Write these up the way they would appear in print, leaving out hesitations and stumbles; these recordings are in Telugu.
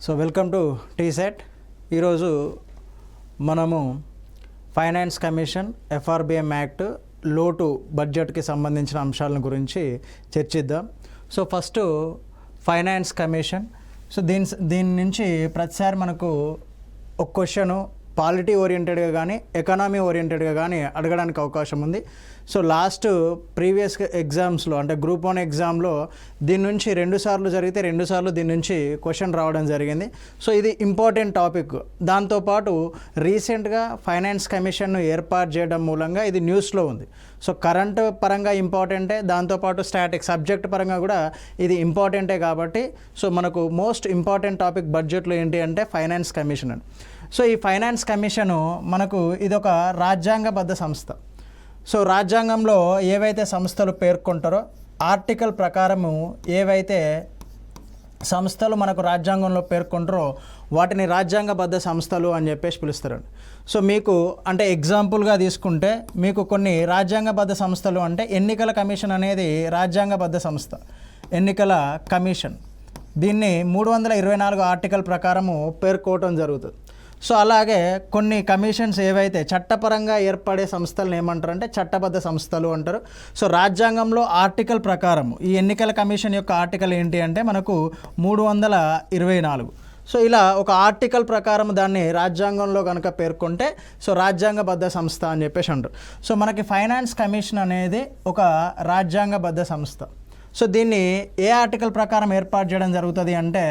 So welcome to టీసెట్. ఈరోజు మనము ఫైనాన్స్ కమిషన్ ఎఫ్ఆర్బిఎం యాక్ట్ లోటు బడ్జెట్కి సంబంధించిన అంశాలను గురించి చర్చిద్దాం. So first finance commission. So దీని నుంచి ప్రతిసారి మనకు ఒక క్వశ్చను పాలిటీ ఓరియంటెడ్గా కానీ ఎకనామీ ఓరియంటెడ్గా కానీ అడగడానికి అవకాశం ఉంది. సో ప్రీవియస్ ఎగ్జామ్స్లో అంటే గ్రూప్ 1 ఎగ్జామ్లో దీని నుంచి 2 సార్లు జరిగితే 2 సార్లు దీని నుంచి క్వశ్చన్ రావడం జరిగింది. సో ఇది ఇంపార్టెంట్ టాపిక్. దాంతోపాటు రీసెంట్గా ఫైనాన్స్ కమిషన్ను ఏర్పాటు చేయడం మూలంగా ఇది న్యూస్లో ఉంది. సో కరెంట్ పరంగా ఇంపార్టెంటే, దాంతోపాటు స్టాటిక్ సబ్జెక్ట్ పరంగా కూడా ఇది ఇంపార్టెంటే. కాబట్టి సో మనకు మోస్ట్ ఇంపార్టెంట్ టాపిక్ బడ్జెట్లో ఏంటి అంటే ఫైనాన్స్ కమిషన్ అని. సో ఈ ఫైనాన్స్ కమిషను మనకు ఇదొక రాజ్యాంగబద్ధ సంస్థ. సో రాజ్యాంగంలో ఏవైతే సంస్థలు పేర్కొంటారో ఆర్టికల్ ప్రకారము ఏవైతే సంస్థలు మనకు రాజ్యాంగంలో పేర్కొంటారో వాటిని రాజ్యాంగబద్ధ సంస్థలు అని చెప్పేసి పిలుస్తారండి. సో మీకు అంటే ఎగ్జాంపుల్గా తీసుకుంటే మీకు కొన్ని రాజ్యాంగబద్ధ సంస్థలు అంటే ఎన్నికల కమిషన్ అనేది రాజ్యాంగబద్ధ సంస్థ. ఎన్నికల కమిషన్ దీన్ని 324 ఆర్టికల్ ప్రకారము పేర్కోవటం జరుగుతుంది. సో అలాగే కొన్ని కమిషన్స్ ఏవైతే చట్టపరంగా ఏర్పడే సంస్థలను ఏమంటారంటే చట్టబద్ధ సంస్థలు అంటారు. సో రాజ్యాంగంలో ఆర్టికల్ ప్రకారం ఈ ఎన్నికల కమిషన్ యొక్క ఆర్టికల్ ఏంటి అంటే మనకు 324. సో ఇలా ఒక ఆర్టికల్ ప్రకారం దాన్ని రాజ్యాంగంలో కనుక పేర్కొంటే సో రాజ్యాంగబద్ధ సంస్థ అని చెప్పేసి అంటారు. సో మనకి ఫైనాన్స్ కమిషన్ అనేది ఒక రాజ్యాంగబద్ధ సంస్థ. సో దీన్ని ఏ ఆర్టికల్ ప్రకారం ఏర్పాటు చేయడం జరుగుతుంది అంటే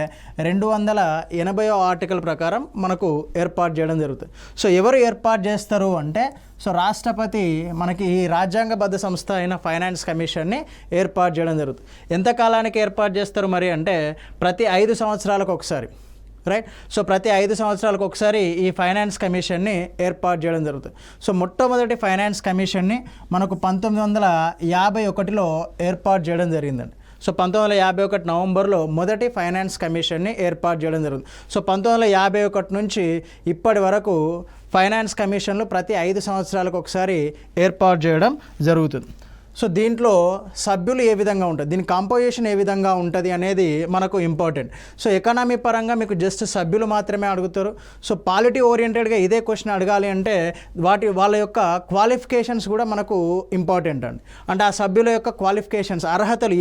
280వ ఆర్టికల్ ప్రకారం మనకు ఏర్పాటు చేయడం జరుగుతుంది. సో ఎవరు ఏర్పాటు చేస్తారు అంటే సో రాష్ట్రపతి మనకి ఈ రాజ్యాంగబద్ధ సంస్థ అయిన ఫైనాన్స్ కమిషన్ని ఏర్పాటు చేయడం జరుగుతుంది. ఎంతకాలానికి ఏర్పాటు చేస్తారు మరి అంటే ప్రతి 5 సంవత్సరాలకు ఒకసారి, రైట్. సో ప్రతి 5 సంవత్సరాలకు ఒకసారి ఈ ఫైనాన్స్ కమిషన్ని ఏర్పాటు చేయడం జరుగుతుంది. సో మొట్టమొదటి ఫైనాన్స్ కమిషన్ని మనకు 1951లో ఏర్పాటు చేయడం జరిగిందండి. సో 1951 నవంబర్లో మొదటి ఫైనాన్స్ కమిషన్ని ఏర్పాటు చేయడం జరుగుతుంది. సో 1951 నుంచి ఇప్పటి వరకు ఫైనాన్స్ కమిషన్లు ప్రతి 5 సంవత్సరాలకు ఒకసారి ఏర్పాటు చేయడం జరుగుతుంది. సో దీంట్లో సభ్యులు ఏ విధంగా ఉంటుంది, దీని కాంపోజిషన్ ఏ విధంగా ఉంటుంది అనేది మనకు ఇంపార్టెంట్. సో ఎకనామీ పరంగా మీకు జస్ట్ సభ్యులు మాత్రమే అడుగుతారు. సో పాలిటీ ఓరియంటెడ్గా ఇదే క్వశ్చన్ అడగాలి అంటే వాళ్ళ యొక్క క్వాలిఫికేషన్స్ కూడా మనకు ఇంపార్టెంట్ అండి. అంటే ఆ సభ్యుల యొక్క క్వాలిఫికేషన్స్ అర్హతలు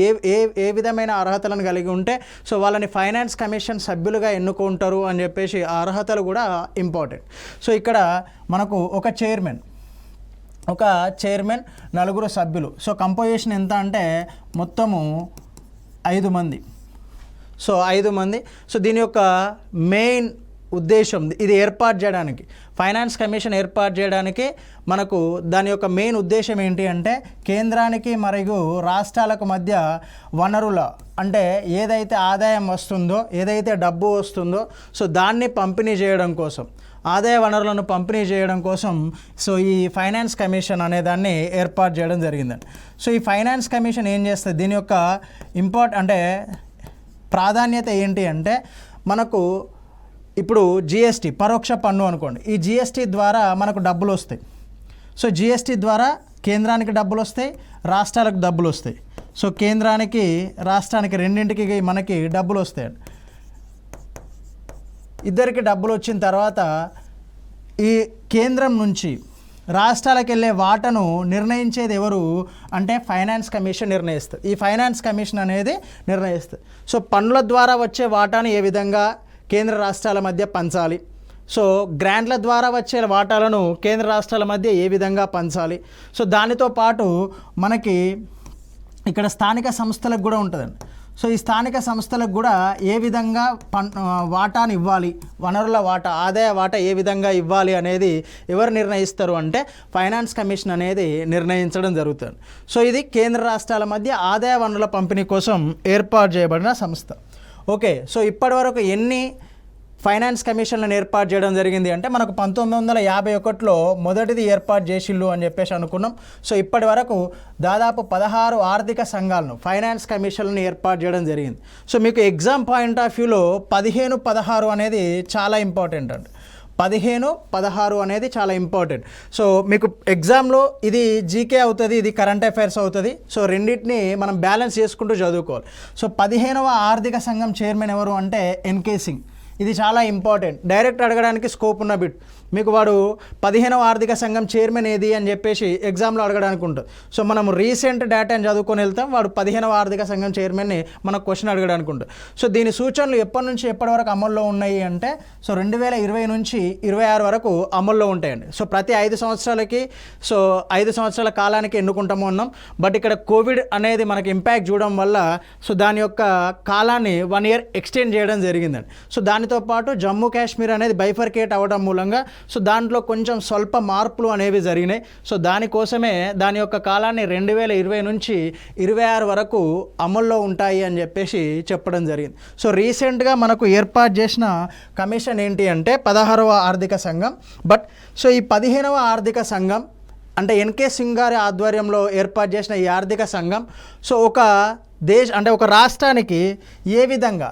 ఏ విధమైన అర్హతలను కలిగి ఉంటే సో వాళ్ళని ఫైనాన్స్ కమిషన్ సభ్యులుగా ఎన్నుకుంటారు అని చెప్పేసి ఆ అర్హతలు కూడా ఇంపార్టెంట్. సో ఇక్కడ మనకు ఒక చైర్మన్, 4 సభ్యులు. సో కంపోజిషన్ ఎంత అంటే మొత్తము 5 మంది. సో 5 మంది. సో దీని యొక్క మెయిన్ ఉద్దేశం ఇది ఏర్పాటు చేయడానికి, ఫైనాన్స్ కమిషన్ ఏర్పాటు చేయడానికి మనకు దాని యొక్క మెయిన్ ఉద్దేశం ఏంటి అంటే కేంద్రానికి మరియు రాష్ట్రాలకు మధ్య వనరుల అంటే ఏదైతే ఆదాయం వస్తుందో, ఏదైతే డబ్బు వస్తుందో సో దాన్ని పంపిణీ చేయడం కోసం, ఆదాయ వనరులను పంపిణీ చేయడం కోసం సో ఈ ఫైనాన్స్ కమిషన్ అనే దాన్ని ఏర్పాటు చేయడం జరిగిందండి. సో ఈ ఫైనాన్స్ కమిషన్ ఏం చేస్తుంది, దీని యొక్క అంటే ప్రాధాన్యత ఏంటి అంటే మనకు ఇప్పుడు జిఎస్టీ పరోక్ష పన్ను అనుకోండి, ఈ జిఎస్టీ ద్వారా మనకు డబ్బులు వస్తాయి. సో జిఎస్టీ ద్వారా కేంద్రానికి డబ్బులు వస్తాయి, రాష్ట్రాలకు డబ్బులు వస్తాయి. సో కేంద్రానికి రాష్ట్రానికి రెండింటికి మనకి డబ్బులు వస్తాయండి. ఇద్దరికి డబ్బులు వచ్చిన తర్వాత ఈ కేంద్రం నుంచి రాష్ట్రాలకు వెళ్ళే వాటాను నిర్ణయించేది ఎవరు అంటే ఫైనాన్స్ కమిషన్ నిర్ణయిస్తుంది. ఈ ఫైనాన్స్ కమిషన్ అనేది నిర్ణయిస్తుంది. సో పన్నుల ద్వారా వచ్చే వాటాను ఏ విధంగా కేంద్ర రాష్ట్రాల మధ్య పంచాలి, సో గ్రాంట్ల ద్వారా వచ్చే వాటాలను కేంద్ర రాష్ట్రాల మధ్య ఏ విధంగా పంచాలి. సో దానితో పాటు మనకి ఇక్కడ స్థానిక సంస్థలకు కూడా ఉంటుందండి. సో ఈ స్థానిక సంస్థలకు కూడా ఏ విధంగా వాటాను ఇవ్వాలి, వనరుల వాటా, ఆదాయ వాటా ఏ విధంగా ఇవ్వాలి అనేది ఎవరు నిర్ణయిస్తారు అంటే ఫైనాన్స్ కమిషన్ అనేది నిర్ణయించడం జరుగుతుంది. సో ఇది కేంద్ర రాష్ట్రాల మధ్య ఆదాయ వనరుల పంపిణీ కోసం ఏర్పాటు చేయబడిన సంస్థ. ఓకే. సో ఇప్పటి వరకు ఎన్ని ఫైనాన్స్ కమిషన్లను ఏర్పాటు చేయడం జరిగింది అంటే మనకు 1951లో మొదటిది ఏర్పాటు చేసిళ్ళు అని చెప్పేసి అనుకున్నాం. సో ఇప్పటి వరకు దాదాపు 16 ఆర్థిక సంఘాలను ఫైనాన్స్ కమిషన్లను ఏర్పాటు చేయడం జరిగింది. సో మీకు ఎగ్జామ్ పాయింట్ ఆఫ్ వ్యూలో 15, 16 అనేది చాలా ఇంపార్టెంట్ అండి. 15, 16 అనేది చాలా ఇంపార్టెంట్. సో మీకు ఎగ్జామ్లో ఇది జీకే అవుతుంది, ఇది కరెంట్ అఫైర్స్ అవుతుంది. సో రెండింటిని మనం బ్యాలెన్స్ చేసుకుంటూ చదువుకోవాలి. సో 15వ ఆర్థిక సంఘం చైర్మన్ ఎవరు అంటే ఎన్కే సింగ్. ఇది చాలా ఇంపార్టెంట్, డైరెక్ట్ అడగడానికి స్కోప్ ఉన్న బిట్. మీకు వాడు 15వ ఆర్థిక సంఘం చైర్మన్ ఏది అని చెప్పేసి ఎగ్జామ్లో అడగడానికి ఉంటుంది. సో మనం రీసెంట్ డేటాని చదువుకొని వెళ్తాం, వాడు 15వ ఆర్థిక సంఘం చైర్మన్ని మనకు క్వశ్చన్ అడగడానికి ఉంటుంది. సో దీని సూచనలు ఎప్పటి నుంచి ఎప్పటి వరకు అమల్లో ఉన్నాయి అంటే సో 2020 నుంచి 26 వరకు అమల్లో ఉంటాయండి. సో ప్రతి 5 సంవత్సరాలకి సో 5 సంవత్సరాల కాలానికి ఎన్నుకుంటాము ఉన్నాం. బట్ ఇక్కడ కోవిడ్ అనేది మనకి ఇంపాక్ట్ చూడడం వల్ల సో దాని యొక్క కాలాన్ని 1 ఇయర్ ఎక్స్టెండ్ చేయడం జరిగిందండి. సో దానితో పాటు జమ్మూ కాశ్మీర్ అనేది బైఫర్కేట్ అవ్వడం మూలంగా సో దాంట్లో కొంచెం స్వల్ప మార్పులు అనేవి జరిగినాయి. సో దానికోసమే దాని యొక్క కాలాన్ని 2020 నుంచి 26 వరకు అమల్లో ఉంటాయి అని చెప్పేసి చెప్పడం జరిగింది. సో రీసెంట్గా మనకు ఏర్పాటు చేసిన కమిషన్ ఏంటి అంటే 16వ ఆర్థిక సంఘం. బట్ సో ఈ 15వ ఆర్థిక సంఘం అంటే ఎన్కే సింగ్ గారి ఆధ్వర్యంలో ఏర్పాటు చేసిన ఈ ఆర్థిక సంఘం సో ఒక రాష్ట్రానికి ఏ విధంగా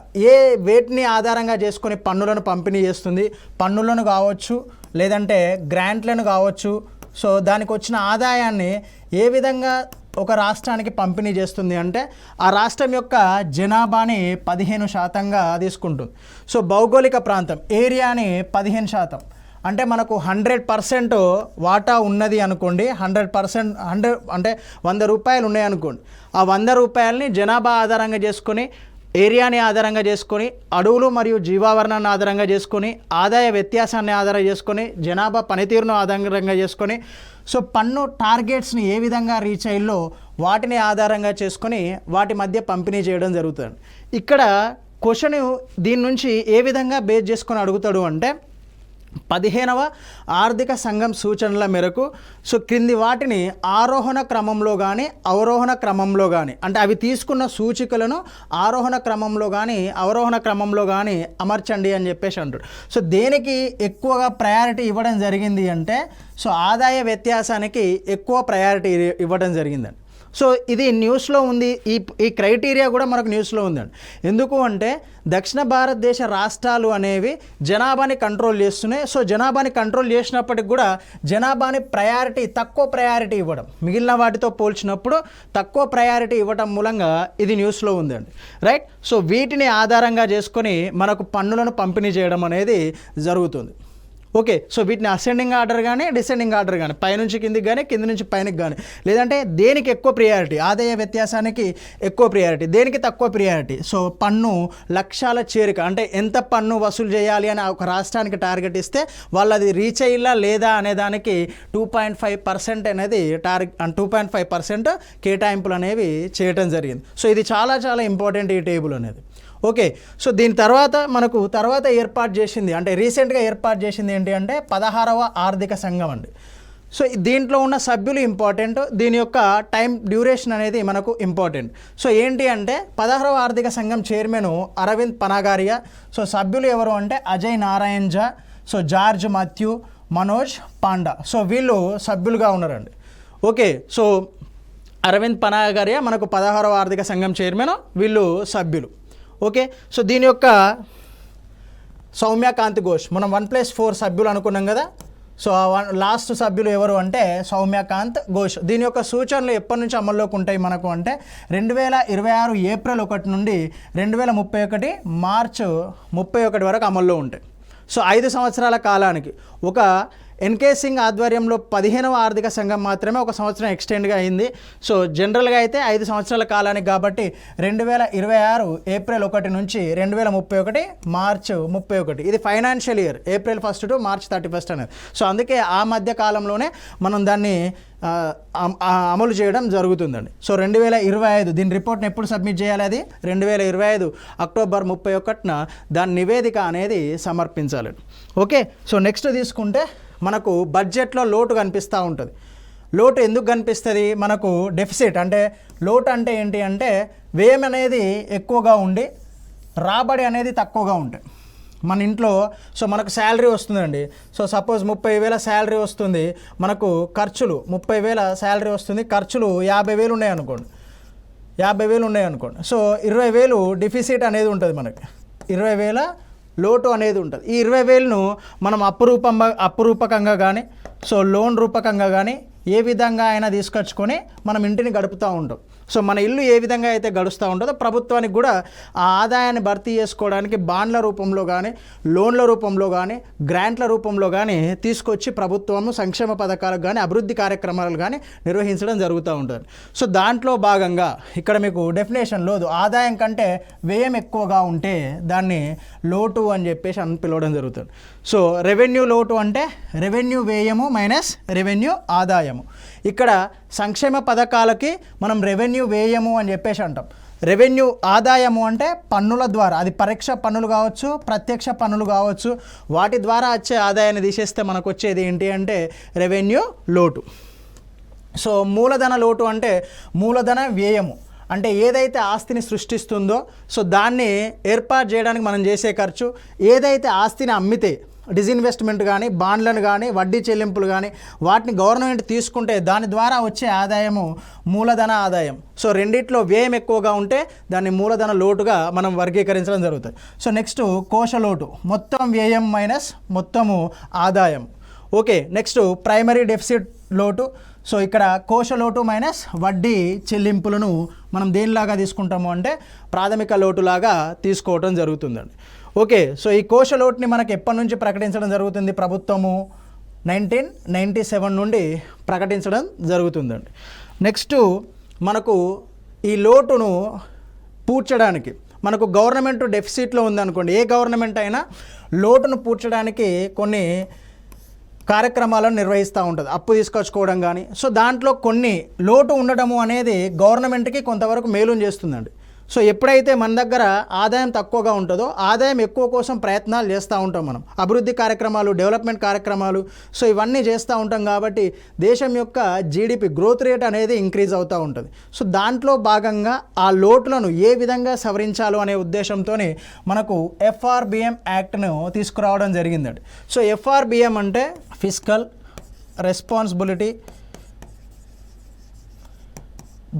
వేటిని ఆధారంగా చేసుకొని పన్నులను పంపిణీ చేస్తుంది, పన్నులను కావచ్చు లేదంటే గ్రాంట్లను కావచ్చు, సో దానికి వచ్చిన ఆదాయాన్ని ఏ విధంగా ఒక రాష్ట్రానికి పంపిణీ చేస్తుంది అంటే ఆ రాష్ట్రం యొక్క జనాభాని 15% తీసుకుంటుంది. సో భౌగోళిక ప్రాంతం ఏరియాని 15%, అంటే మనకు 100% వాటా ఉన్నది అనుకోండి. 100% అంటే 100 రూపాయలు ఉన్నాయనుకోండి. ఆ 100 రూపాయలని జనాభా ఆధారంగా చేసుకొని, ఏరియాని ఆధారంగా చేసుకొని, అడవులు మరియు జీవావరణాన్ని ఆధారంగా చేసుకొని, ఆదాయ వ్యత్యాసాన్ని ఆధారంగా చేసుకొని, జనాభా పనితీరును ఆధారంగా చేసుకొని, సో పన్ను టార్గెట్స్ని ఏ విధంగా రీచ్ అయ్యిందో వాటిని ఆధారంగా చేసుకొని వాటి మధ్య పంపిణీ చేయడం జరుగుతుంది. ఇక్కడ క్వశ్చన్ దీని నుంచి ఏ విధంగా బేస్ చేసుకొని అడుగుతాడు అంటే 15వ ఆర్థిక సంఘం సూచనల మేరకు సో క్రింది వాటిని ఆరోహణ క్రమంలో కానీ అవరోహణ క్రమంలో కానీ అంటే అవి తీసుకున్న సూచికలను ఆరోహణ క్రమంలో కానీ అవరోహణ క్రమంలో కానీ అమర్చండి అని చెప్పేసి అంటాడు. సో దేనికి ఎక్కువగా ప్రయారిటీ ఇవ్వడం జరిగింది అంటే సో ఆదాయ వ్యత్యాసానికి ఎక్కువ ప్రయారిటీ ఇవ్వడం జరిగిందండి. సో ఇది న్యూస్లో ఉంది, ఈ క్రైటీరియా కూడా మనకు న్యూస్లో ఉందండి. ఎందుకు అంటే దక్షిణ భారతదేశ రాష్ట్రాలు అనేవి జనాభాని కంట్రోల్ చేస్తున్నాయి. సో జనాభాని కంట్రోల్ చేసినప్పటికి కూడా జనాభాని తక్కువ ప్రయారిటీ ఇవ్వడం, మిగిలిన వాటితో పోల్చినప్పుడు తక్కువ ప్రయారిటీ ఇవ్వడం మూలంగా ఇది న్యూస్లో ఉందండి. రైట్. సో వీటిని ఆధారంగా చేసుకొని మనకు పన్నులను పంపిణీ చేయడం అనేది జరుగుతుంది. ఓకే. సో వీటిని అసెండింగ్ ఆర్డర్ కానీ డిసెండింగ్ ఆర్డర్ కానీ, పైనుంచి కిందికి కానీ కింది నుంచి పైనకి కానీ, లేదంటే దేనికి ఎక్కువ ప్రియారిటీ, ఆదాయ వ్యత్యాసానికి ఎక్కువ ప్రియారిటీ, దేనికి తక్కువ ప్రియారిటీ. సో పన్ను లక్ష్యాల చేరిక అంటే ఎంత పన్ను వసూలు చేయాలి అని ఒక రాష్ట్రానికి టార్గెట్ ఇస్తే వాళ్ళు అది రీచ్ అయ్యిలా లేదా అనే దానికి 2.5% అనేది 2.5% కేటాయింపులు అనేవి చేయటం జరిగింది. సో ఇది చాలా చాలా ఇంపార్టెంట్ ఈ టేబుల్ అనేది. ఓకే. సో దీని తర్వాత ఏర్పాటు చేసింది అంటే రీసెంట్గా ఏర్పాటు చేసింది ఏంటి అంటే 16వ ఆర్థిక సంఘం అండి. సో దీంట్లో ఉన్న సభ్యులు ఇంపార్టెంట్, దీని యొక్క టైం డ్యూరేషన్ అనేది మనకు ఇంపార్టెంట్. సో ఏంటి అంటే 16వ ఆర్థిక సంఘం చైర్మన్ అరవింద్ పనాగారియా. సో సభ్యులు ఎవరు అంటే అజయ్ నారాయణ్ ఝా, సో జార్జ్ మాథ్యూ, మనోజ్ పాండా. సో వీళ్ళు సభ్యులుగా ఉన్నారండి. ఓకే. సో అరవింద్ పనాగారియా మనకు 16వ ఆర్థిక సంఘం చైర్మన్, వీళ్ళు సభ్యులు. ఓకే. సో దీని యొక్క సౌమ్యకాంత్ ఘోష్, మనం 1+4 సభ్యులు అనుకున్నాం కదా. సో లాస్ట్ సభ్యులు ఎవరు అంటే సౌమ్యకాంత్ ఘోష్. దీని యొక్క సూచనలు ఎప్పటి నుంచి అమల్లోకి ఉంటాయి మనకు అంటే 2026 ఏప్రిల్ 1 నుండి 2031 మార్చ్ 31 వరకు అమల్లో ఉంటాయి. సో 5 సంవత్సరాల కాలానికి ఒక ఎన్కే సింగ్ ఆధ్వర్యంలో 15వ ఆర్థిక సంఘం మాత్రమే 1 సంవత్సరం ఎక్స్టెండ్గా అయింది. సో జనరల్గా అయితే 5 సంవత్సరాల కాలానికి కాబట్టి 2026 ఏప్రిల్ 1 నుంచి 2031 మార్చ్ 31, ఇది financial year April 1 to March 31 అనేది. సో అందుకే ఆ మధ్య కాలంలోనే మనం దాన్ని అమలు చేయడం జరుగుతుందండి. సో 2025 దీని రిపోర్ట్ని ఎప్పుడు సబ్మిట్ చేయాలి, అది 2025 అక్టోబర్ 31న దాని నివేదిక అనేది సమర్పించాలి. ఓకే. సో నెక్స్ట్ తీసుకుంటే మనకు బడ్జెట్లో లోటు కనిపిస్తూ ఉంటుంది. లోటు ఎందుకు కనిపిస్తుంది మనకు? డెఫిసిట్ అంటే లోటు అంటే ఏంటి అంటే వ్యయం అనేది ఎక్కువగా ఉండి రాబడి అనేది తక్కువగా ఉంటాయి మన ఇంట్లో. సో మనకు శాలరీ వస్తుందండి. సో సపోజ్ 30,000 శాలరీ వస్తుంది, మనకు ఖర్చులు 30,000 శాలరీ వస్తుంది, ఖర్చులు 50,000 ఉన్నాయనుకోండి. 50,000 ఉన్నాయనుకోండి. సో 20,000 డిఫిసిట్ అనేది ఉంటుంది మనకి. 20,000 లోటు అనేది ఉంటుంది. ఈ 20,000ను మనం అప్పు రూపకంగా కానీ సో లోన్ రూపకంగా కానీ ఏ విధంగా అయినా తీసుకొచ్చుకొని మనం ఇంటిని గడుపుతూ ఉంటాం. సో మన ఇల్లు ఏ విధంగా అయితే గడుస్తూ ఉంటుందో ప్రభుత్వానికి కూడా ఆ ఆదాయాన్ని భర్తీ చేసుకోవడానికి బాండ్ల రూపంలో కానీ, లోన్ల రూపంలో కానీ, గ్రాంట్ల రూపంలో కానీ తీసుకొచ్చి ప్రభుత్వము సంక్షేమ పథకాలకు కానీ, అభివృద్ధి కార్యక్రమాలు కానీ నిర్వహించడం జరుగుతూ ఉంటుంది. సో దాంట్లో భాగంగా ఇక్కడ మీకు డెఫినేషన్ లోదు ఆదాయం కంటే వ్యయం ఎక్కువగా ఉంటే దాన్ని లోటు అని చెప్పేసి అని పిలవడం జరుగుతుంది. సో రెవెన్యూ లోటు అంటే రెవెన్యూ వ్యయము మైనస్ రెవెన్యూ ఆదాయము. ఇక్కడ సంక్షేమ పథకాలకి మనం రెవెన్యూ వ్యయము అని చెప్పేసి అంటాం. రెవెన్యూ ఆదాయము అంటే పన్నుల ద్వారా, అది పరోక్ష పన్నులు కావచ్చు, ప్రత్యక్ష పన్నులు కావచ్చు, వాటి ద్వారా వచ్చే ఆదాయాన్ని తీసేస్తే మనకు వచ్చేది ఏంటి అంటే రెవెన్యూ లోటు. సో మూలధన లోటు అంటే మూలధన వ్యయము, అంటే ఏదైతే ఆస్తిని సృష్టిస్తుందో సో దాన్ని ఏర్పాటు చేయడానికి మనం చేసే ఖర్చు, ఏదైతే ఆస్తిని అమ్మితే డిజిన్వెస్ట్మెంట్ కానీ, బాండ్లను కానీ, వడ్డీ చెల్లింపులు కానీ వాటిని గవర్నమెంట్ తీసుకుంటే దాని ద్వారా వచ్చే ఆదాయము మూలధన ఆదాయం. సో రెండిట్లో వ్యయం ఎక్కువగా ఉంటే దాన్ని మూలధన లోటుగా మనం వర్గీకరించడం జరుగుతుంది. సో నెక్స్ట్ కోశ లోటు, మొత్తం వ్యయం మైనస్ మొత్తము ఆదాయం. ఓకే, నెక్స్ట్ ప్రైమరీ డెఫిసిట్ లోటు. సో ఇక్కడ కోశ లోటు మైనస్ వడ్డీ చెల్లింపులను మనం దేనిలాగా తీసుకుంటాము అంటే ప్రాథమిక లోటులాగా తీసుకోవటం జరుగుతుందండి. ఓకే, సో ఈ కోశ లోటుని మనకు ఎప్పటి నుంచి ప్రకటించడం జరుగుతుంది? ప్రభుత్వము 1997 నుండి ప్రకటించడం జరుగుతుందండి. నెక్స్ట్ మనకు ఈ లోటును పూడ్చడానికి మనకు గవర్నమెంట్ డెఫిసిట్లో ఉందనుకోండి, ఏ గవర్నమెంట్ అయినా లోటును పూడ్చడానికి కొన్ని కార్యక్రమాలను నిర్వహిస్తూ ఉంటుంది, అప్పు తీసుకొచ్చుకోవడం కానీ. సో దాంట్లో కొన్ని లోటు ఉండడము అనేది గవర్నమెంట్కి కొంతవరకు మేలుని చేస్తుందండి. సో ఎప్పుడైతే మన దగ్గర ఆదాయం తక్కువగా ఉంటుందో ఆదాయం ఎక్కువ కోసం ప్రయత్నాలు చేస్తూ ఉంటాం మనం, అభివృద్ధి కార్యక్రమాలు, డెవలప్మెంట్ కార్యక్రమాలు, సో ఇవన్నీ చేస్తూ ఉంటాం కాబట్టి దేశం యొక్క జీడిపి గ్రోత్ రేట్ అనేది ఇంక్రీజ్ అవుతూ ఉంటుంది. సో దాంట్లో భాగంగా ఆ లోటులను ఏ విధంగా సవరించాలో అనే ఉద్దేశంతో మనకు FRBM యాక్ట్ను తీసుకురావడం జరిగిందండి. సో FRBM అంటే fiscal responsibility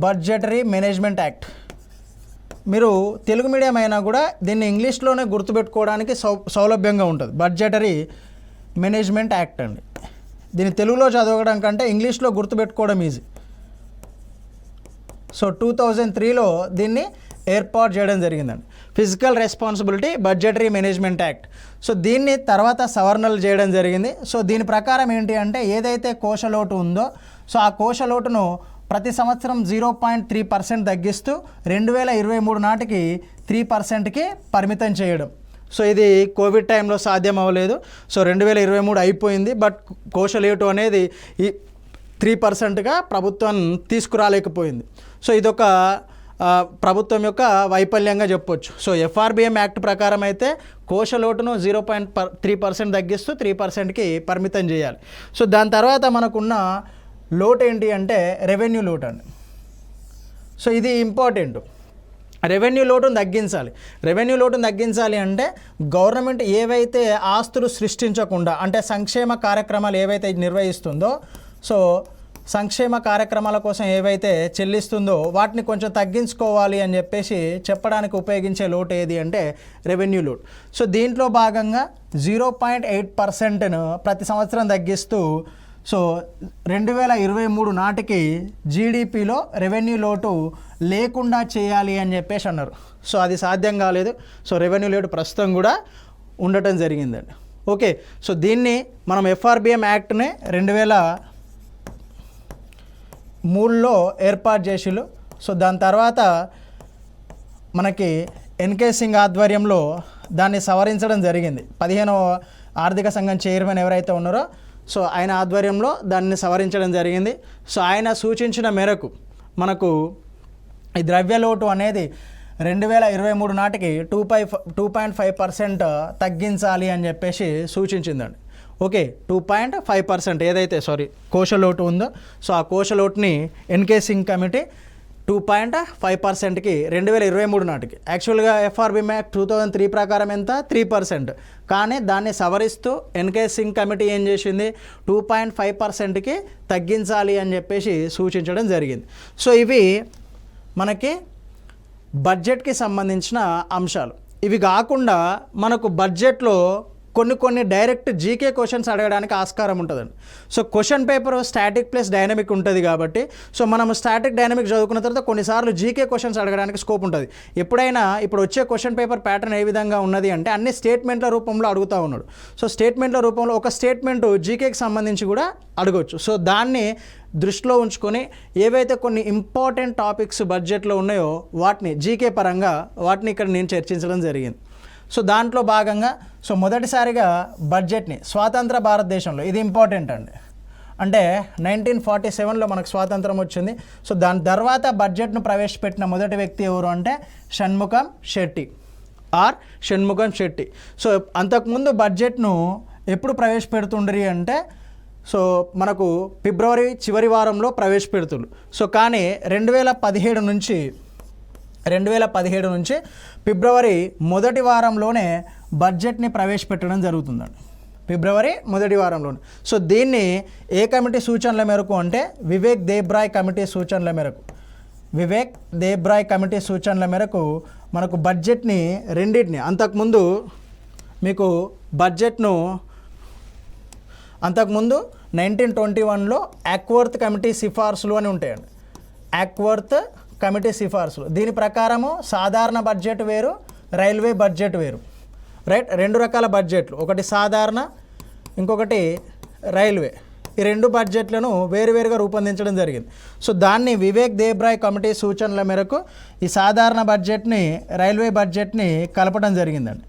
budgetary management act. మీరు తెలుగు మీడియం అయినా కూడా దీన్ని ఇంగ్లీష్లోనే గుర్తుపెట్టుకోవడానికి సౌలభ్యంగా ఉంటుంది. బడ్జెటరీ మేనేజ్మెంట్ యాక్ట్ అండి. దీన్ని తెలుగులో చదవడం కంటే ఇంగ్లీష్లో గుర్తుపెట్టుకోవడం ఈజీ. సో 2003లో దీన్ని ఏర్పాటు చేయడం జరిగిందండి, physical responsibility budgetary management act. So దీన్ని తర్వాత సవరణలు చేయడం జరిగింది. సో దీని ప్రకారం ఏంటి అంటే ఏదైతే కోశ లోటు ఉందో సో ఆ కోశ లోటును ప్రతి సంవత్సరం 0.3% తగ్గిస్తూ 2023 నాటికి 3%కి పరిమితం చేయడం. సో ఇది కోవిడ్ టైంలో సాధ్యం అవ్వలేదు. సో 2023 అయిపోయింది, బట్ కోశ లోటు అనేది ఈ 3%గా ప్రభుత్వం తీసుకురాలేకపోయింది. సో ఇదొక ప్రభుత్వం యొక్క వైఫల్యంగా చెప్పొచ్చు. సో FRBM యాక్ట్ ప్రకారం అయితే కోశ లోటును 0.3% తగ్గిస్తూ 3%కి పరిమితం చేయాలి. సో దాని తర్వాత మనకున్న లోటు ఏంటి అంటే రెవెన్యూ లోటు అండి. సో ఇది ఇంపార్టెంట్, రెవెన్యూ లోటును తగ్గించాలి. రెవెన్యూ లోటును తగ్గించాలి అంటే గవర్నమెంట్ ఏవైతే ఆస్తులు సృష్టించకుండా, అంటే సంక్షేమ కార్యక్రమాలు ఏవైతే నిర్వహిస్తుందో సో సంక్షేమ కార్యక్రమాల కోసం ఏవైతే చెల్లిస్తుందో వాటిని కొంచెం తగ్గించుకోవాలి అని చెప్పేసి చెప్పడానికి ఉపయోగించే లోటు ఏది అంటే రెవెన్యూ లోటు. సో దీంట్లో భాగంగా 0.8%ను ప్రతి సంవత్సరం తగ్గిస్తూ సో 2023 నాటికి జీడిపిలో రెవెన్యూ లోటు లేకుండా చేయాలి అని చెప్పేసి అన్నారు. సో అది సాధ్యం కాలేదు. సో రెవెన్యూ లోటు ప్రస్తుతం కూడా ఉండటం జరిగిందండి. ఓకే, సో దీన్ని మనం FRBM యాక్ట్ని 2003లో ఏర్పాటు చేసిళ్ళు. సో దాని తర్వాత మనకి NK సింగ్ ఆధ్వర్యంలో దాన్ని సవరించడం జరిగింది. 15వ ఆర్థిక సంఘం చైర్మన్ ఎవరైతే ఉన్నారో సో ఆయన ఆధ్వర్యంలో దాన్ని సవరించడం జరిగింది. సో ఆయన సూచించిన మేరకు మనకు ఈ ద్రవ్య లోటు అనేది 2023 నాటికి 2.5% తగ్గించాలి అని చెప్పేసి సూచించిందండి. ఓకే, 2.5% ఏదైతే కోశ లోటు ఉందో సో ఆ కోశ లోటుని NK సింగ్ కమిటీ 2.5%కి 2023 నాటికి, యాక్చువల్గా FRBM యాక్ట్ 2003 ప్రకారం ఎంత 3%, కానీ దాన్ని సవరిస్తూ NK సింగ్ కమిటీ ఏం చేసింది 2.5%కి తగ్గించాలి అని చెప్పేసి సూచించడం జరిగింది. సో ఇవి మనకి బడ్జెట్కి సంబంధించిన అంశాలు. ఇవి కాకుండా మనకు బడ్జెట్లో కొన్ని డైరెక్ట్ జీకే క్వశ్చన్స్ అడగడానికి ఆస్కారం ఉంటుందండి. So question paper static plus dynamic ఉంటుంది కాబట్టి సో మనం స్టాటిక్ డైనమిక్ చదువుకున్న తర్వాత కొన్నిసార్లు జీకే క్వశ్చన్స్ అడగడానికి స్కోప్ ఉంటుంది. ఎప్పుడైనా ఇప్పుడు వచ్చే క్వశ్చన్ పేపర్ ప్యాటర్న్ ఏ విధంగా ఉన్నది అంటే అన్ని స్టేట్మెంట్ల రూపంలో అడుగుతూ ఉన్నాడు. సో స్టేట్మెంట్ల రూపంలో ఒక స్టేట్మెంట్ జీకేకి సంబంధించి కూడా అడగవచ్చు. సో దాన్ని దృష్టిలో ఉంచుకొని ఏవైతే కొన్ని ఇంపార్టెంట్ టాపిక్స్ బడ్జెట్లో ఉన్నాయో వాటిని జీకే పరంగా వాటిని ఇక్కడ నేను చర్చించడం జరిగింది. సో దాంట్లో భాగంగా సో మొదటిసారిగా బడ్జెట్ని స్వాతంత్ర భారతదేశంలో ఇది ఇంపార్టెంట్ అండి. అంటే 1947లో మనకు స్వాతంత్రం వచ్చింది. సో దాని తర్వాత బడ్జెట్ను ప్రవేశపెట్టిన మొదటి వ్యక్తి ఎవరు అంటే షణ్ముఖం శెట్టి. సో అంతకుముందు బడ్జెట్ను ఎప్పుడు ప్రవేశపెడుతుండ్రి అంటే సో మనకు ఫిబ్రవరి చివరి వారంలో ప్రవేశపెడుతుండ్రు. సో కానీ 2017 నుంచి ఫిబ్రవరి మొదటి వారంలోనే బడ్జెట్ని ప్రవేశపెట్టడం జరుగుతుందండి. ఫిబ్రవరి మొదటి వారంలోనే. సో దీన్ని ఏ కమిటీ సూచనల మేరకు అంటే వివేక్ దేబ్రాయ్ కమిటీ సూచనల మేరకు మనకు బడ్జెట్ని రెండింటిని అంతకుముందు మీకు బడ్జెట్ను 1921లో యాక్వర్త్ కమిటీ సిఫార్సులు అని ఉంటాయండి. యాక్వర్త్ కమిటీ సిఫార్సులు దీని ప్రకారము సాధారణ బడ్జెట్ వేరు, రైల్వే బడ్జెట్ వేరు. రైట్, రెండు రకాల బడ్జెట్లు, ఒకటి సాధారణ, ఇంకొకటి రైల్వే. ఈ రెండు బడ్జెట్లను వేరువేరుగా రూపొందించడం జరిగింది. సో దాన్ని వివేక్ దేబ్రాయ్ కమిటీ సూచనల మేరకు ఈ సాధారణ బడ్జెట్ని రైల్వే బడ్జెట్ని కలపడం జరిగిందండి.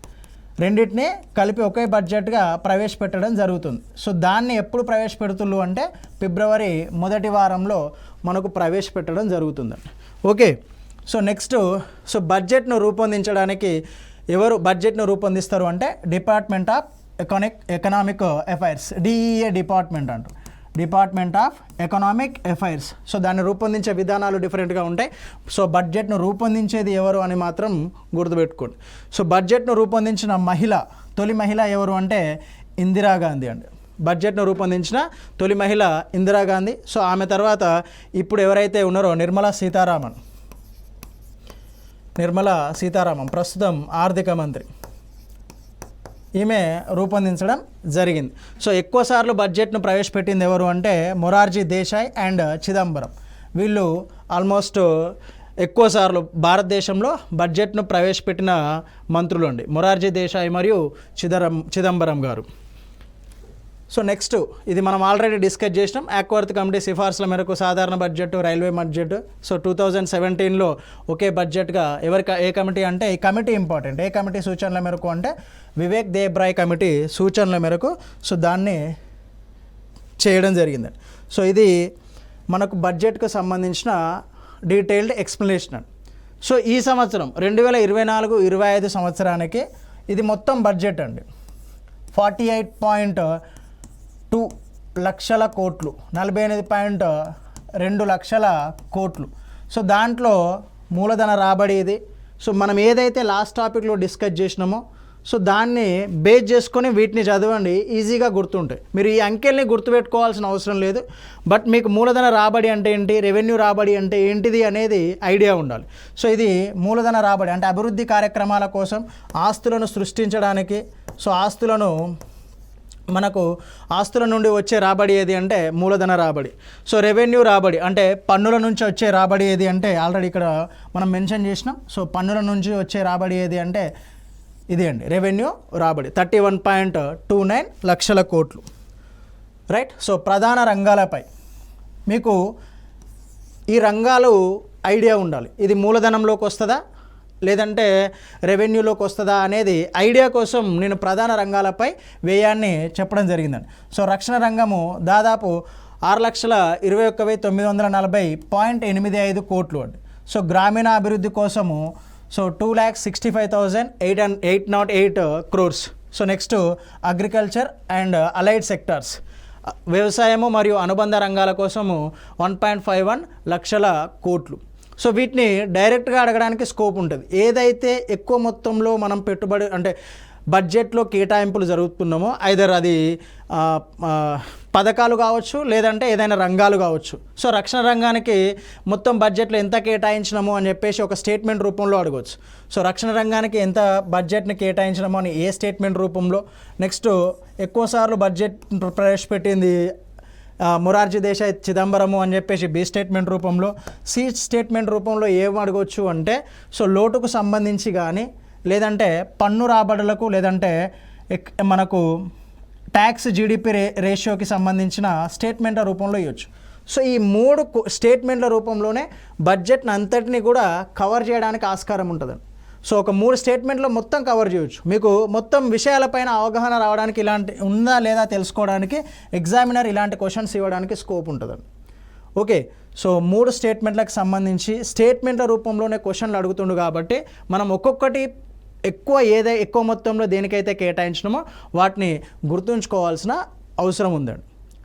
రెండింటిని కలిపి ఒకే బడ్జెట్గా ప్రవేశపెట్టడం జరుగుతుంది. సో దాన్ని ఎప్పుడు ప్రవేశపెడుతుళ్ళు అంటే ఫిబ్రవరి మొదటి వారంలో మనకు ప్రవేశపెట్టడం జరుగుతుందండి. ఓకే, సో నెక్స్ట్ సో బడ్జెట్ను రూపొందించడానికి ఎవరు బడ్జెట్ను రూపొందిస్తారు అంటే department of economic affairs, DEA department అంటారు, department of economic affairs. So దాన్ని రూపొందించే విధానాలు డిఫరెంట్గా ఉంటాయి. సో బడ్జెట్ను రూపొందించేది ఎవరు అని మాత్రం గుర్తుపెట్టుకోండి. సో బడ్జెట్ను రూపొందించిన తొలి మహిళ ఎవరు అంటే ఇందిరాగాంధీ అండి. బడ్జెట్ను రూపొందించిన తొలి మహిళ ఇందిరాగాంధీ. సో ఆమె తర్వాత ఇప్పుడు ఎవరైతే ఉన్నారో నిర్మలా సీతారామన్ ప్రస్తుతం ఆర్థిక మంత్రి, ఈమె రూపొందించడం జరిగింది. సో ఎక్కువసార్లు బడ్జెట్ను ప్రవేశపెట్టింది ఎవరు అంటే మొరార్జీ దేశాయ్ అండ్ చిదంబరం. వీళ్ళు ఆల్మోస్ట్ ఎక్కువసార్లు భారతదేశంలో బడ్జెట్ను ప్రవేశపెట్టిన మంత్రులు అండి, మొరార్జీ దేశాయ్ మరియు చిదంబరం గారు. సో నెక్స్ట్ ఇది మనం ఆల్రెడీ డిస్కస్ చేసినాం. యాక్వర్త్ కమిటీ సిఫార్సుల మేరకు సాధారణ బడ్జెట్, రైల్వే బడ్జెట్. సో 2017లో ఒకే బడ్జెట్గా ఏ కమిటీ అంటే ఈ కమిటీ ఇంపార్టెంట్. ఏ కమిటీ సూచనల మేరకు అంటే వివేక్ దేబ్రాయ్ కమిటీ సూచనల మేరకు సో దాన్ని చేయడం జరిగింది. సో ఇది మనకు బడ్జెట్కు సంబంధించిన డీటెయిల్డ్ ఎక్స్ప్లెనేషన్. సో ఈ సంవత్సరం 2024-25 సంవత్సరానికి ఇది మొత్తం బడ్జెట్ అండి. 48.2 లక్షల కోట్లు, 48.2 లక్షల కోట్లు. సో దాంట్లో మూలధన రాబడి ఇది. సో మనం ఏదైతే లాస్ట్ టాపిక్లో డిస్కస్ చేసినామో సో దాన్ని బేస్ చేసుకొని వీటిని చదవండి, ఈజీగా గుర్తుంటాయి. మీరు ఈ అంకెల్ని గుర్తుపెట్టుకోవాల్సిన అవసరం లేదు. బట్ మీకు మూలధన రాబడి అంటే ఏంటి, రెవెన్యూ రాబడి అంటే ఏంటిది అనేది ఐడియా ఉండాలి. సో ఇది మూలధన రాబడి అంటే అభివృద్ధి కార్యక్రమాల కోసం ఆస్తులను సృష్టించడానికి. సో ఆస్తుల నుండి వచ్చే రాబడి ఏది అంటే మూలధన రాబడి. సో రెవెన్యూ రాబడి అంటే పన్నుల నుంచి వచ్చే రాబడి ఏది అంటే ఆల్రెడీ ఇక్కడ మనం మెన్షన్ చేసినాం. సో పన్నుల నుంచి వచ్చే రాబడి ఏది అంటే ఇది అండి, రెవెన్యూ రాబడి 31.29 లక్షల కోట్లు. రైట్. సో ప్రధాన రంగాలపై మీకు ఈ రంగాలు ఐడియా ఉండాలి. ఇది మూలధనంలోకి వస్తుందా లేదంటే రెవెన్యూలోకి వస్తుందా అనేది ఐడియా కోసం నేను ప్రధాన రంగాలపై వ్యయాన్ని చెప్పడం జరిగిందండి. సో రక్షణ రంగము దాదాపు 6,21,940.85 కోట్లు అండి. సో గ్రామీణ అభివృద్ధి కోసము so 2,65,808 crores. So next agriculture and allied sectors, వ్యవసాయము మరియు అనుబంధ రంగాల కోసము 1.51 లక్షల కోట్లు. సో వీటిని డైరెక్ట్గా అడగడానికి స్కోప్ ఉంటుంది. ఏదైతే ఎక్కువ మొత్తంలో మనం పెట్టుబడి అంటే బడ్జెట్లో కేటాయింపులు జరుగుతున్నామో ఐదర్ అది పథకాలు కావచ్చు, లేదంటే ఏదైనా రంగాలు కావచ్చు. సో రక్షణ రంగానికి మొత్తం బడ్జెట్లో ఎంత కేటాయించినాము అని చెప్పేసి ఒక స్టేట్మెంట్ రూపంలో అడగవచ్చు. సో రక్షణ రంగానికి ఎంత బడ్జెట్ని కేటాయించినాము అని ఏ స్టేట్మెంట్ రూపంలో. నెక్స్ట్ ఎక్కువసార్లు బడ్జెట్ ప్రవేశపెట్టింది మొరార్జీ దేశాయ్ చిదంబరము అని చెప్పేసి బి స్టేట్మెంట్ రూపంలో. సి స్టేట్మెంట్ రూపంలో ఏం అడగవచ్చు అంటే సో లోటుకు సంబంధించి కానీ, లేదంటే పన్ను రాబడులకు, లేదంటే మనకు ట్యాక్స్ జీడిపి రేషియోకి సంబంధించిన స్టేట్మెంట్ల రూపంలో ఇవ్వచ్చు. సో ఈ 3 స్టేట్మెంట్ల రూపంలోనే బడ్జెట్ని అంతటిని కూడా కవర్ చేయడానికి ఆస్కారం ఉంటుందండి. సో ఒక 3 స్టేట్మెంట్లో మొత్తం కవర్ చేయవచ్చు. మీకు మొత్తం విషయాలపైన అవగాహన రావడానికి, ఇలాంటి ఉందా లేదా తెలుసుకోవడానికి ఎగ్జామినర్ ఇలాంటి క్వశ్చన్స్ ఇవ్వడానికి స్కోప్ ఉంటుందండి. ఓకే, సో 3 స్టేట్మెంట్లకు సంబంధించి స్టేట్మెంట్ల రూపంలోనే క్వశ్చన్లు అడుగుతుండు కాబట్టి మనం ఒక్కొక్కటి ఎక్కువ మొత్తంలో దేనికైతే కేటాయించినామో వాటిని గుర్తుంచుకోవాల్సిన అవసరం ఉందండి.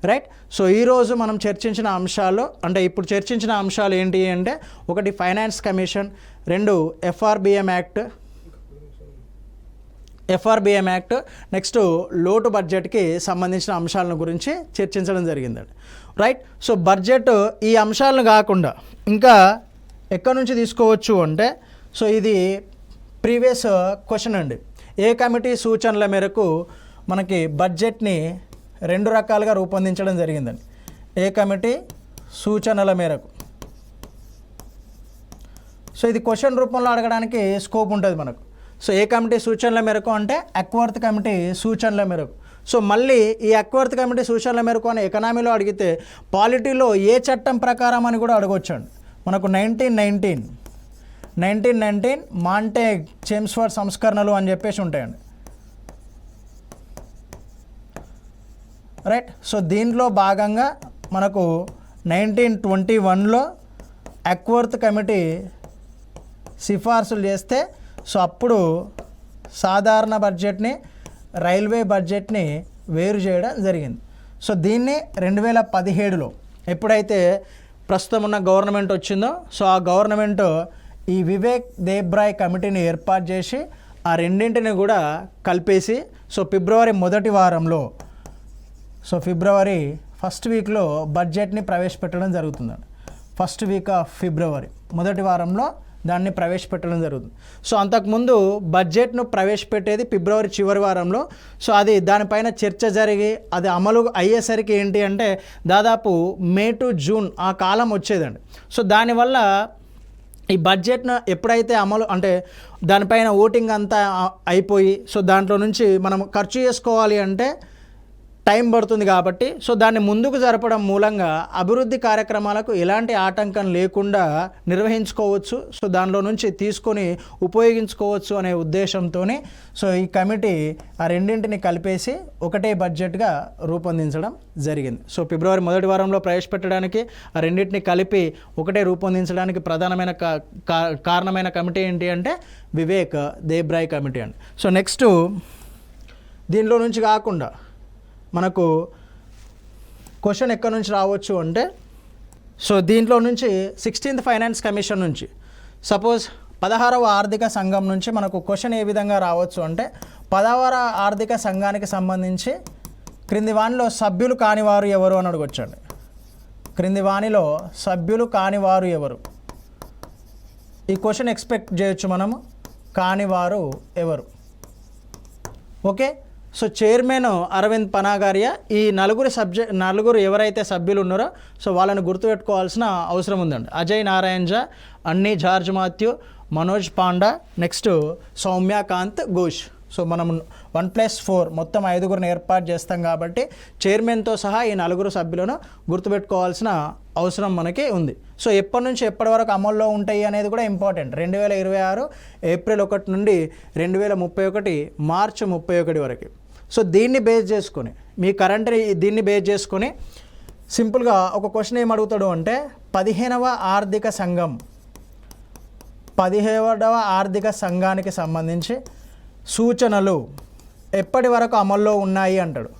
రైట్. సో ఈరోజు మనం చర్చించిన అంశాలు, అంటే ఇప్పుడు చర్చించిన అంశాలు ఏంటి అంటే, 1 finance commission, 2 FRBM act, next లోటు బడ్జెట్కి సంబంధించిన అంశాలను గురించి చర్చించడం జరిగిందండి. రైట్. సో బడ్జెట్ ఈ అంశాలను కాకుండా ఇంకా ఎక్కడి నుంచి తీసుకోవచ్చు అంటే, సో ఇది ప్రీవియస్ క్వశ్చన్ అండి. ఏ కమిటీ సూచనల మేరకు మనకి బడ్జెట్ని 2 రకాలుగా రూపొందించడం జరిగిందండి. ఏ కమిటీ సూచనల మేరకు. సో ఇది క్వశ్చన్ రూపంలో అడగడానికి స్కోప్ ఉంటుంది మనకు. సో ఏ కమిటీ సూచనల మేరకు అంటే అక్వర్త్ కమిటీ సూచనల మేరకు. సో మళ్ళీ ఈ అక్వర్త్ కమిటీ సూచనల మేరకు అని ఎకనామీలో అడిగితే పాలిటీలో ఏ చట్టం ప్రకారం అని కూడా అడగొచ్చండి. మనకు 1919 మాంటేగ్ చేమ్స్ఫర్డ్ సంస్కరణలు అని చెప్పేసి ఉంటాయండి. రైట్. సో దీంట్లో భాగంగా మనకు 1921లో అక్వర్త్ కమిటీ సిఫార్సులు చేస్తే, సో అప్పుడు సాధారణ బడ్జెట్ని, రైల్వే బడ్జెట్ని వేరు చేయడం జరిగింది. సో దీన్ని 2017లో ఎప్పుడైతే ప్రస్తుతం ఉన్న గవర్నమెంట్ వచ్చిందో, సో ఆ గవర్నమెంట్ ఈ వివేక్ దేబ్రాయ్ కమిటీని ఏర్పాటు చేసి ఆ రెండింటిని కూడా కలిపేసి, సో ఫిబ్రవరి 1వ వారంలో, సో ఫిబ్రవరి 1st వీక్లో బడ్జెట్ని ప్రవేశపెట్టడం జరుగుతుందండి. 1st వీక్ ఆఫ్ ఫిబ్రవరి 1వ వారంలో దాన్ని ప్రవేశపెట్టడం జరుగుతుంది. సో అంతకుముందు బడ్జెట్ను ప్రవేశపెట్టేది ఫిబ్రవరి చివరి వారంలో. సో అది దానిపైన చర్చ జరిగి అది అమలు అయ్యేసరికి ఏంటి అంటే దాదాపు మే టు జూన్ ఆ కాలం వచ్చేదండి. సో దానివల్ల ఈ బడ్జెట్ను ఎప్పుడైతే అమలు అంటే దానిపైన ఓటింగ్ అంతా అయిపోయి, సో దాంట్లో నుంచి మనం ఖర్చు చేసుకోవాలి అంటే టైం పడుతుంది కాబట్టి, సో దాన్ని ముందుకు జరపడం మూలంగా అభివృద్ధి కార్యక్రమాలకు ఎలాంటి ఆటంకం లేకుండా నిర్వహించుకోవచ్చు, సో దానిలో నుంచి తీసుకొని ఉపయోగించుకోవచ్చు అనే ఉద్దేశంతోనే సో ఈ కమిటీ ఆ రెండింటిని కలిపేసి ఒకటే బడ్జెట్గా రూపొందించడం జరిగింది. సో ఫిబ్రవరి 1వ వారంలో ప్రవేశపెట్టడానికి ఆ రెండింటిని కలిపి ఒకటే రూపొందించడానికి ప్రధానమైన కారణమైన కమిటీ ఏంటి అంటే వివేక్ దేబ్రాయ్ కమిటీ అండి. సో నెక్స్ట్ దీనిలో నుంచి కాకుండా మనకు క్వశ్చన్ ఎక్కడి నుంచి రావచ్చు అంటే, సో దీంట్లో నుంచి 16th ఫైనాన్స్ కమిషన్ నుంచి, సపోజ్ 16వ ఆర్థిక సంఘం నుంచి మనకు క్వశ్చన్ ఏ విధంగా రావచ్చు అంటే, 10వ ఆర్థిక సంఘానికి సంబంధించి క్రింది వానిలో సభ్యులు కానివారు ఎవరు అని అడగొచ్చండి. క్రింది వానిలో సభ్యులు కానివారు ఎవరు? ఈ క్వశ్చన్ ఎక్స్పెక్ట్ చేయొచ్చు మనము. కానివారు ఎవరు? Okay. So chairman Arvind Panagariya. ఈ నలుగురు ఎవరైతే సభ్యులు ఉన్నారో సో వాళ్ళని గుర్తుపెట్టుకోవాల్సిన అవసరం ఉందండి. అజయ్ నారాయణ్ ఝా, అన్నీ జార్జ్ మాథ్యూ, మనోజ్ పాండా, నెక్స్ట్ సౌమ్యకాంత్ ఘోష్. సో మనం 1+4 మొత్తం 5గురిని ఏర్పాటు చేస్తాం కాబట్టి చైర్మన్తో సహా ఈ 4 సభ్యులను గుర్తుపెట్టుకోవాల్సిన అవసరం మనకి ఉంది. సో ఎప్పటి నుంచి ఎప్పటి వరకు అమల్లో ఉంటాయి అనేది కూడా ఇంపార్టెంట్. 2026 ఏప్రిల్ 1 నుండి 2031 మార్చి 31 వరకు. సో దీన్ని బేస్ చేసుకొని మీ కరెంట్ దీన్ని బేస్ చేసుకొని సింపుల్గా ఒక క్వశ్చన్ ఏం అడుగుతాడు అంటే 15వ ఆర్థిక సంఘానికి సంబంధించి సూచనలు ఎప్పటి వరకు అమల్లో ఉన్నాయి అంటాడు.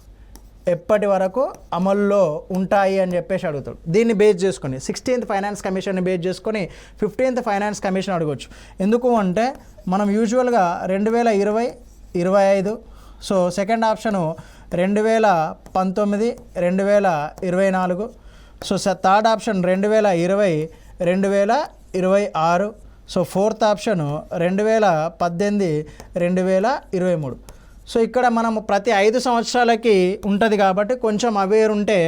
ఎప్పటి వరకు అమల్లో ఉంటాయి అని చెప్పేసి అడుగుతాడు. దీన్ని బేస్ చేసుకొని 16th ఫైనాన్స్ కమిషన్ని బేస్ చేసుకొని 15th ఫైనాన్స్ కమిషన్ అడగవచ్చు. ఎందుకు అంటే మనం యూజువల్గా 2020, 25, so second option 2019, 2024. So third option 2020, 2026. So fourth option 2018, 2023. So ఇక్కడ మనము ప్రతి 5 సంవత్సరాలకి ఉంటుంది కాబట్టి కొంచెం అవేర్ ఉంటే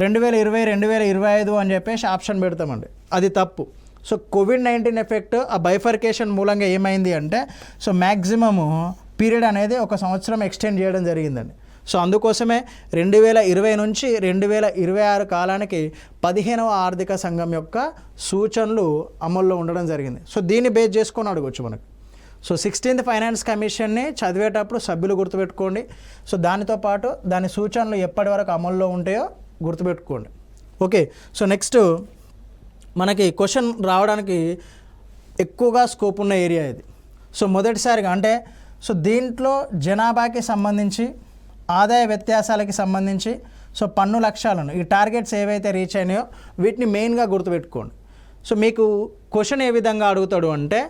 2020, 2025 అని చెప్పేసి ఆప్షన్ పెడతామండి. అది తప్పు. సో COVID-19 ఎఫెక్ట్ ఆ బైఫర్కేషన్ మూలంగా ఏమైంది అంటే సో మ్యాక్సిమము పీరియడ్ అనేది 1 సంవత్సరం ఎక్స్టెండ్ చేయడం జరిగిందండి. సో అందుకోసమే 2020 నుంచి 2026 కాలానికి 15వ ఆర్థిక సంఘం యొక్క సూచనలు అమల్లో ఉండడం జరిగింది. సో దీన్ని బేస్ చేసుకొని అడగవచ్చు మనకు. సో 16th ఫైనాన్స్ కమిషన్ని చదివేటప్పుడు సభ్యులు గుర్తుపెట్టుకోండి. సో దానితో పాటు దాని సూచనలు ఎప్పటి వరకు అమల్లో ఉంటాయో గుర్తుపెట్టుకోండి. ఓకే. సో నెక్స్ట్ మనకి క్వశ్చన్ రావడానికి ఎక్కువగా స్కోప్ ఉన్న ఏరియా ఇది. సో మొదటిసారిగా అంటే సో దీంట్లో జనాభాకి సంబంధించి ఆదాయ వ్యత్యాసాలకి సంబంధించి సో పన్ను లక్ష్యాలను ఈ టార్గెట్స్ ఏవైతే రీచ్ అయినాయో వీటిని మెయిన్గా గుర్తుపెట్టుకోండి. సో మీకు క్వశ్చన్ ఏ విధంగా అడుగుతాడు అంటే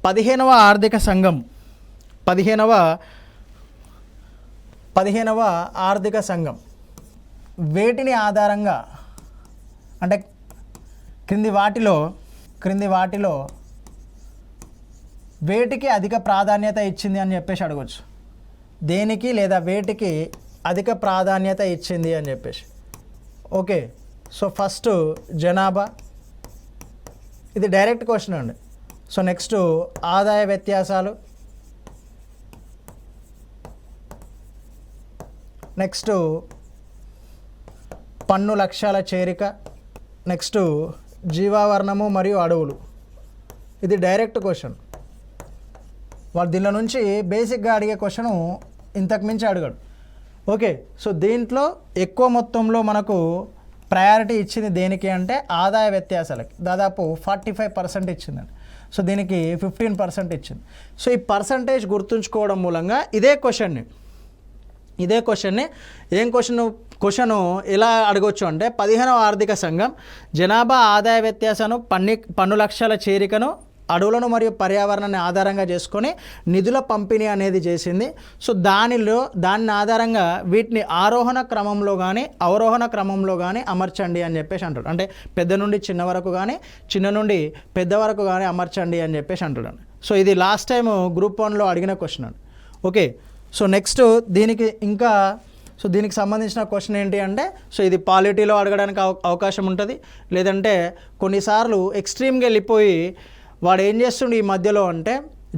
15వ ఆర్థిక సంఘం 15వ ఆర్థిక సంఘం వేటిని ఆధారంగా అంటే క్రింది వాటిలో వేటికి అధిక ప్రాధాన్యత ఇచ్చింది అని చెప్పేసి అడగవచ్చు. దేనికి లేదా వేటికి అధిక ప్రాధాన్యత ఇచ్చింది అని చెప్పేసి. ఓకే. సో ఫస్ట్ జనాభా, ఇది డైరెక్ట్ క్వశ్చన్ అండి. సో నెక్స్ట్ ఆదాయ వ్యత్యాసాలు, నెక్స్ట్ పన్ను లక్ష్యాల చేరిక, నెక్స్ట్ జీవావరణము మరియు అడవులు. ఇది డైరెక్ట్ క్వశ్చన్. వాడు దీనిలో నుంచి బేసిక్గా అడిగే క్వశ్చను ఇంతకు మించి అడగడు. ఓకే. సో దీంట్లో ఎక్కువ మొత్తంలో మనకు ప్రయారిటీ ఇచ్చింది దేనికి అంటే ఆదాయ వ్యత్యాసాలకి దాదాపు 45% ఇచ్చిందండి. సో దీనికి 15% ఇచ్చింది. సో ఈ పర్సంటేజ్ గుర్తుంచుకోవడం మూలంగా ఇదే క్వశ్చన్ని ఏం క్వశ్చను ఎలా అడగవచ్చు అంటే 15వ ఆర్థిక సంఘం జనాభా ఆదాయ వ్యత్యాసాన్ని పన్ను లక్ష్యాల చేరికను అడవులను మరియు పర్యావరణాన్ని ఆధారంగా చేసుకొని నిధుల పంపిణీ అనేది చేసింది. సో దాని ఆధారంగా వీటిని ఆరోహణ క్రమంలో కానీ అవరోహణ క్రమంలో కానీ అమర్చండి అని చెప్పేసి అంటాడు. అంటే పెద్ద నుండి చిన్న వరకు కానీ చిన్న నుండి పెద్ద వరకు కానీ అమర్చండి అని చెప్పేసి అంటాడు. సో ఇది లాస్ట్ టైం గ్రూప్ 1లో అడిగిన క్వశ్చన్ అండి. ఓకే. సో నెక్స్ట్ దీనికి సంబంధించిన క్వశ్చన్ ఏంటి అంటే సో ఇది పాలిటీలో అడగడానికి అవకాశం ఉంటుంది. లేదంటే కొన్నిసార్లు ఎక్స్ట్రీమ్గా వెళ్ళిపోయి వాడు ఏం చేస్తుండే ఈ మధ్యలో అంటే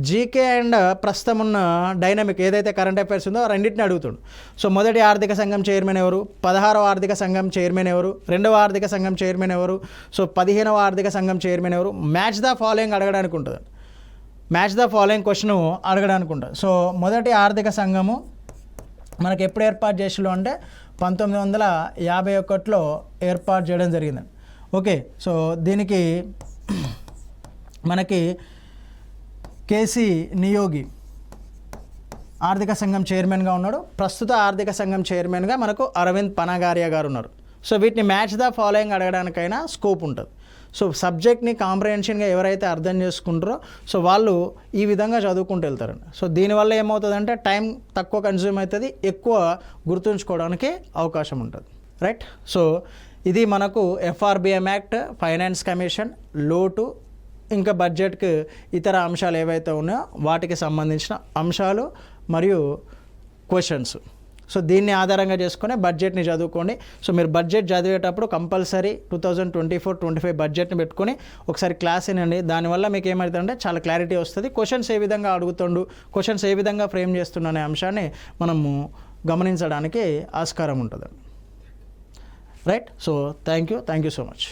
జీకే అండ్ ప్రస్తుతం ఉన్న డైనమిక్ ఏదైతే కరెంట్ అఫైర్స్ ఉందో రెండింటిని అడుగుతుండు. సో మొదటి ఆర్థిక సంఘం చైర్మన్ ఎవరు, 16వ ఆర్థిక సంఘం చైర్మన్ ఎవరు, 2వ ఆర్థిక సంఘం చైర్మన్ ఎవరు, సో 15వ ఆర్థిక సంఘం చైర్మన్ ఎవరు, మ్యాచ్ ద ఫాలోయింగ్ అడగడానికి ఉంటుంది. మ్యాచ్ ద ఫాలోయింగ్ క్వశ్చన్ అడగడానికి ఉంటుంది. సో మొదటి ఆర్థిక సంఘము మనకు ఎప్పుడు ఏర్పాటు చేసిలో అంటే 1951లో ఏర్పాటు చేయడం జరిగిందండి. ఓకే. సో దీనికి మనకి కేసీ నియోగి ఆర్థిక సంఘం చైర్మన్గా ఉన్నాడు. ప్రస్తుత ఆర్థిక సంఘం చైర్మన్గా మనకు అరవింద్ పనాగారియా గారు ఉన్నారు. సో వీటిని మ్యాచ్ ద ఫాలోయింగ్ అడగడానికైనా స్కోప్ ఉంటుంది. సో సబ్జెక్ట్ని కాంప్రహెన్షన్గా ఎవరైతే అర్థం చేసుకుంటారో సో వాళ్ళు ఈ విధంగా చదువుకుంటూ వెళ్తారండి. సో దీనివల్ల ఏమవుతుందంటే టైం తక్కువ కన్జ్యూమ్ అవుతుంది, ఎక్కువ గుర్తుంచుకోవడానికి అవకాశం ఉంటుంది. రైట్. సో ఇది మనకు FRBM యాక్ట్, ఫైనాన్స్ కమిషన్, లోటు, ఇంకా బడ్జెట్కి ఇతర అంశాలు ఏవైతే ఉన్నాయో వాటికి సంబంధించిన అంశాలు మరియు క్వశ్చన్స్. సో దీన్ని ఆధారంగా చేసుకుని బడ్జెట్ని చదువుకోండి. సో మీరు బడ్జెట్ చదివేటప్పుడు కంపల్సరీ 2024-25 బడ్జెట్ని పెట్టుకొని ఒకసారి క్లాస్ వినండి. దానివల్ల మీకు ఏమవుతుందంటే చాలా క్లారిటీ వస్తుంది. క్వశ్చన్స్ ఏ విధంగా అడుగుతుండు, క్వశ్చన్స్ ఏ విధంగా ఫ్రేమ్ చేస్తున్నా అనే అంశాన్ని మనము గమనించడానికి ఆస్కారం ఉంటుంది. Right. So thank you so much.